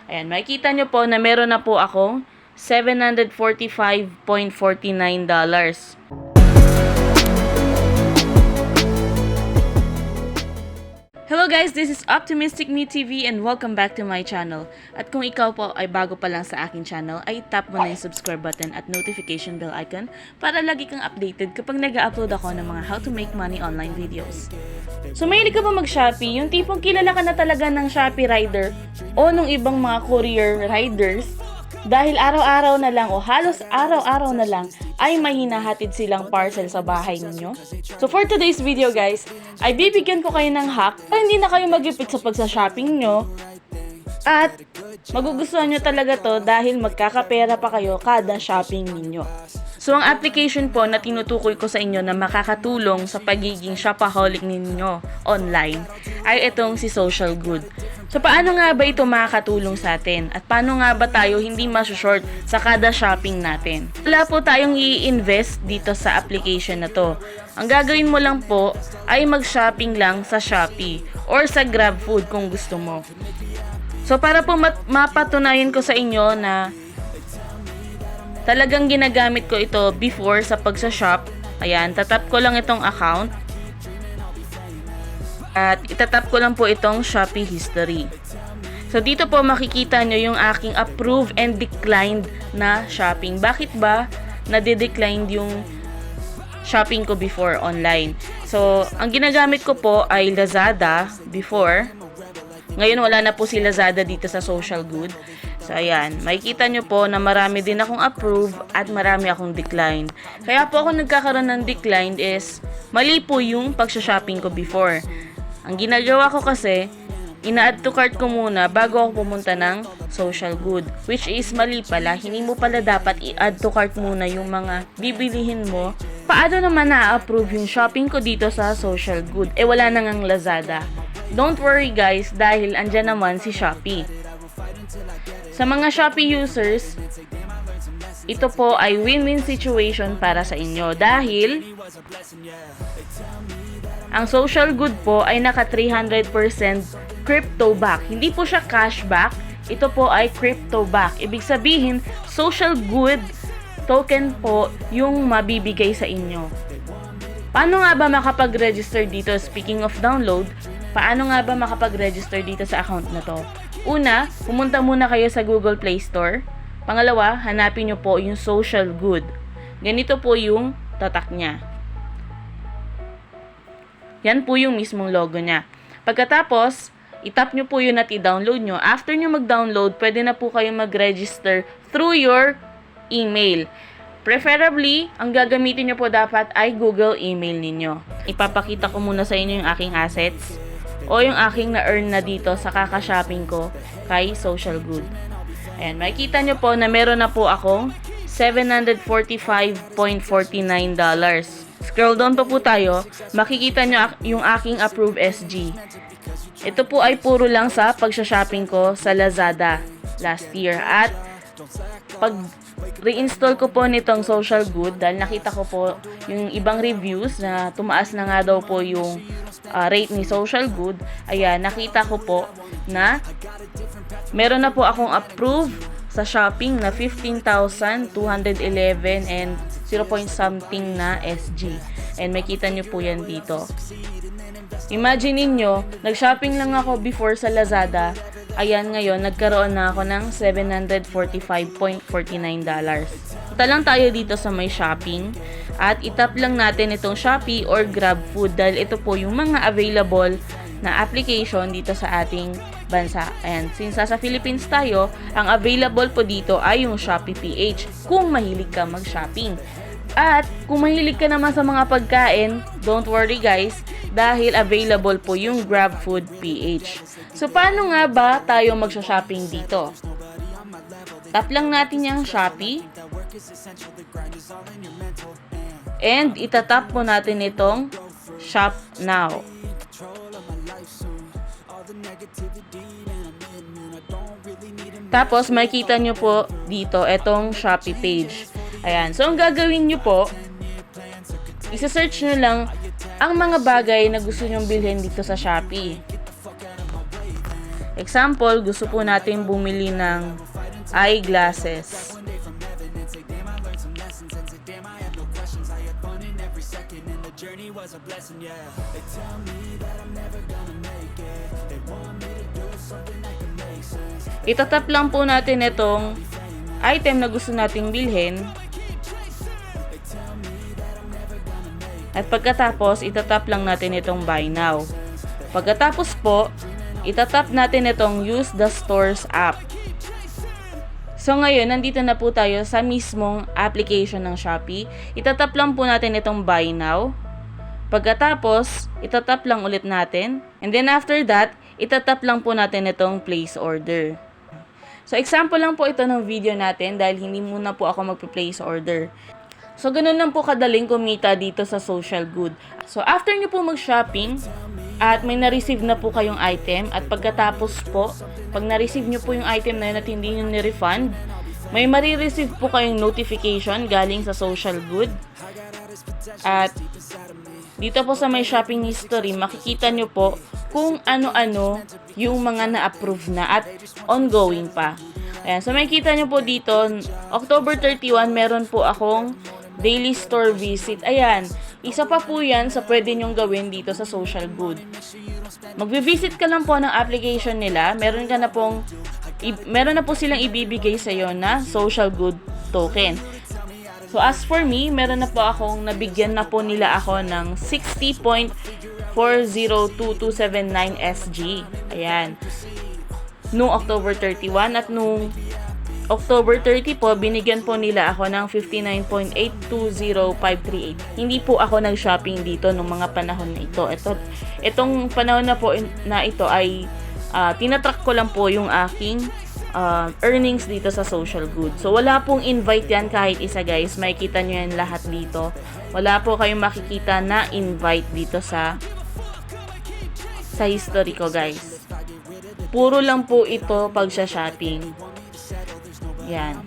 Ayan, makikita nyo po na meron na po akong $745.49. Hello guys, this is Optimistic Me TV and welcome back to my channel. At kung ikaw po ay bago pa lang sa aking channel, ay tap mo na yung subscribe button at notification bell icon para lagi kang updated kapag nag-upload ako ng mga how to make money online videos. So mahilig ka ba mag-Shopee? Yung tipong kilala ka na talaga ng Shopee rider o nung ibang mga courier riders dahil araw-araw na lang o halos araw-araw na lang ay may hinahatid silang parcel sa bahay ninyo. So for today's video guys, ay bibigyan ko kayo ng hack para hindi na kayo magipit sa pagsa-shopping nyo at magugustuhan nyo talaga to dahil magkakapera pa kayo kada shopping ninyo. So ang application po na tinutukoy ko sa inyo na makakatulong sa pagiging shopaholic ninyo online ay itong si Social Good. So paano nga ba ito makakatulong sa atin? At paano nga ba tayo hindi masu-short sa kada shopping natin? Wala po tayong i-invest dito sa application na to. Ang gagawin mo lang po ay mag-shopping lang sa Shopee or sa GrabFood kung gusto mo. So para po mapatunayan ko sa inyo na talagang ginagamit ko ito before sa pagsa-shop, ayan, tatap ko lang itong account. At itatap ko lang po itong Shopee history. So dito po makikita nyo yung aking approved and declined na shopping. Bakit ba nade-declined yung shopping ko before online? So ang ginagamit ko po ay Lazada before. Ngayon wala na po si Lazada dito sa Social Good. So ayan, makikita nyo po na marami din akong approve at marami akong decline. Kaya po ako nagkakaroon ng declined is mali po yung pagsha-shopping ko before. Ang ginagawa ko kasi, ina-add to cart ko muna bago ako pumunta ng Social Good. Which is mali pala, hindi mo pala dapat i-add to cart muna yung mga bibilihin mo. Paano naman na-approve yung shopping ko dito sa Social Good? Eh wala na ngang Lazada. Don't worry guys, dahil andyan naman si Shopee. Sa mga Shopee users, ito po ay win-win situation para sa inyo dahil ang Social Good po ay naka 300% crypto back. Hindi po siya cashback, ito po ay crypto back. Ibig sabihin, Social Good token po yung mabibigay sa inyo. Paano nga ba makapag-register dito? Speaking of download, paano nga ba makapag-register dito sa account na to? Una, pumunta muna kayo sa Google Play Store. Pangalawa, hanapin nyo po yung Social Good. Ganito po yung tatak niya. Yan po yung mismong logo niya. Pagkatapos, itap nyo po yun at i-download nyo. After nyo mag-download, pwede na po kayo mag-register through your email. Preferably, ang gagamitin nyo po dapat ay Google email ninyo. Ipapakita ko muna sa inyo yung aking assets o yung aking na-earn na dito sa kaka-shopping ko kay Social Good. Ayan, makikita nyo po na meron na po akong $745.49. Scroll down po tayo, makikita nyo yung aking approved SG. Ito po ay puro lang sa pagsha-shopping ko sa Lazada last year. At pag reinstall ko po nitong Social Good, dahil nakita ko po yung ibang reviews na tumaas na nga daw po yung rate ni Social Good, ayan, nakita ko po na meron na po akong approved sa shopping na 15,211 and 0 point something na SG. And makita nyo po yan dito. Imagine niyo, nag-shopping lang ako before sa Lazada. Ayan, ngayon, nagkaroon na ako ng $745.49. Punta lang tayo dito sa may shopping. At itap lang natin itong Shopee or GrabFood dahil ito po yung mga available na application dito sa ating bansa. And since sa Philippines tayo, ang available po dito ay yung Shopee PH kung mahilig ka mag-shopping. At kung mahilig ka naman sa mga pagkain, don't worry guys, dahil available po yung GrabFood PH. So paano nga ba tayo magsha-shopping dito? Tap lang natin yung Shopee. And itatap po natin itong Shop Now. Tapos makikita nyo po dito itong Shopee page. Ayan. So ang gagawin nyo po, isa-search nyo lang ang mga bagay na gusto nyong bilhin dito sa Shopee. Example, gusto po natin bumili ng eyeglasses. Itatap lang po natin itong item na gusto nating bilhin. At pagkatapos, itatap lang natin itong buy now. Pagkatapos po, itatap natin itong use the stores app. So ngayon, nandito na po tayo sa mismong application ng Shopee. Itatap lang po natin itong buy now. Pagkatapos, itatap lang ulit natin. And then after that, itatap lang po natin itong place order. So example lang po ito ng video natin dahil hindi muna po ako magpa-place order. So, ganun lang po kadaling kumita dito sa social good. So, after nyo po mag-shopping at may na-receive na po kayong item at pagkatapos po, pag na-receive nyo po yung item na yun at hindi nyo ni-refund, may marireceive po kayong notification galing sa social good. At dito po sa may shopping history, makikita nyo po kung ano-ano yung mga na-approve na at ongoing pa. Ayan, so makikita nyo po dito, October 31, meron po akong daily store visit. Ayan, isa pa po yan sa pwede nyong gawin dito sa social good. Magvi-visit ka lang po ng application nila, meron na po silang ibibigay sa iyo na social good token. So as for me, meron na po akong nabigyan na po nila ako ng 60.402279 SG. Ayan. Noong October 31 at noong October 30 po, binigyan po nila ako ng 59.820538. Hindi po ako nag-shopping dito nung mga panahon na ito. Itong panahon na po na ito ay tinatrack ko lang po yung aking earnings dito sa social good. So, wala pong invite yan kahit isa, guys. Makikita nyo yan lahat dito. Wala po kayong makikita na invite dito sa history ko, guys. Puro lang po ito pag shopping. Yan.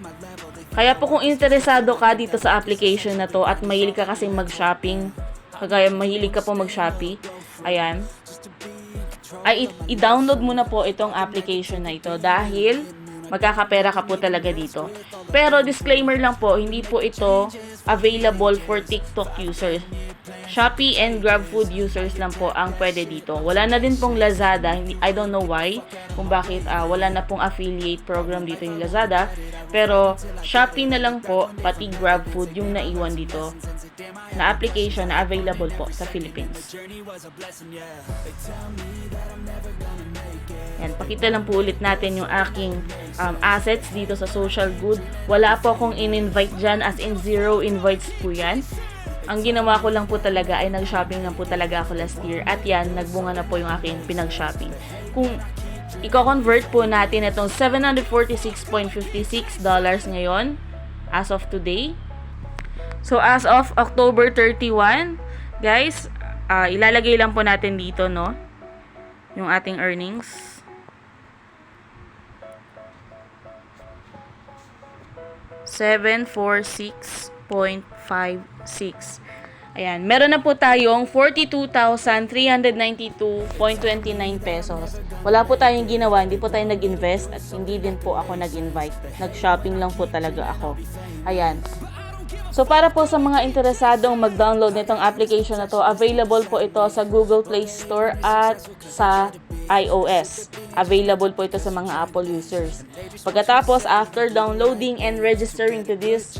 Kaya po kung interesado ka dito sa application na to at mahilig ka kasi mag-shopping, kagaya mahilig ka po mag-Shopee, ayan, ay i-download mo na po itong application na ito dahil magkakapera ka po talaga dito. Pero disclaimer lang po, hindi po ito available for TikTok users. Shopee and GrabFood users lang po ang pwede dito. Wala na din pong Lazada. I don't know why, kung bakit wala na pong affiliate program dito yung Lazada. Pero Shopee na lang po, pati GrabFood yung naiwan dito na application na available po sa Philippines. Yan, pakita lang po ulit natin yung aking assets dito sa social good. Wala po akong in-invite dyan, as in 0 invites po yan. Ang ginawa ko lang po talaga ay nag-shopping lang po talaga ako last year. At yan, nagbunga na po yung aking pinag-shopping. Kung i-convert po natin itong $746.56 ngayon, as of today. So, as of October 31, guys, ilalagay lang po natin dito, no, yung ating earnings. $746.56. Ayan, meron na po tayong 42,392.29 pesos. Wala po tayong ginawa, hindi po tayo nag-invest at hindi din po ako nag-invite. Nag-shopping lang po talaga ako. Ayan. So, para po sa mga interesadong mag-download nitong application na to, available po ito sa Google Play Store at sa iOS. Available po ito sa mga Apple users. Pagkatapos, after downloading and registering to this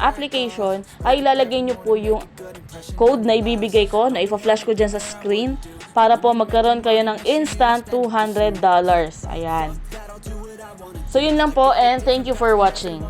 application, ay ilalagay nyo po yung code na ibibigay ko, na ipa-flash ko dyan sa screen, para po magkaroon kayo ng instant $200. Ayan. So, yun lang po, and thank you for watching.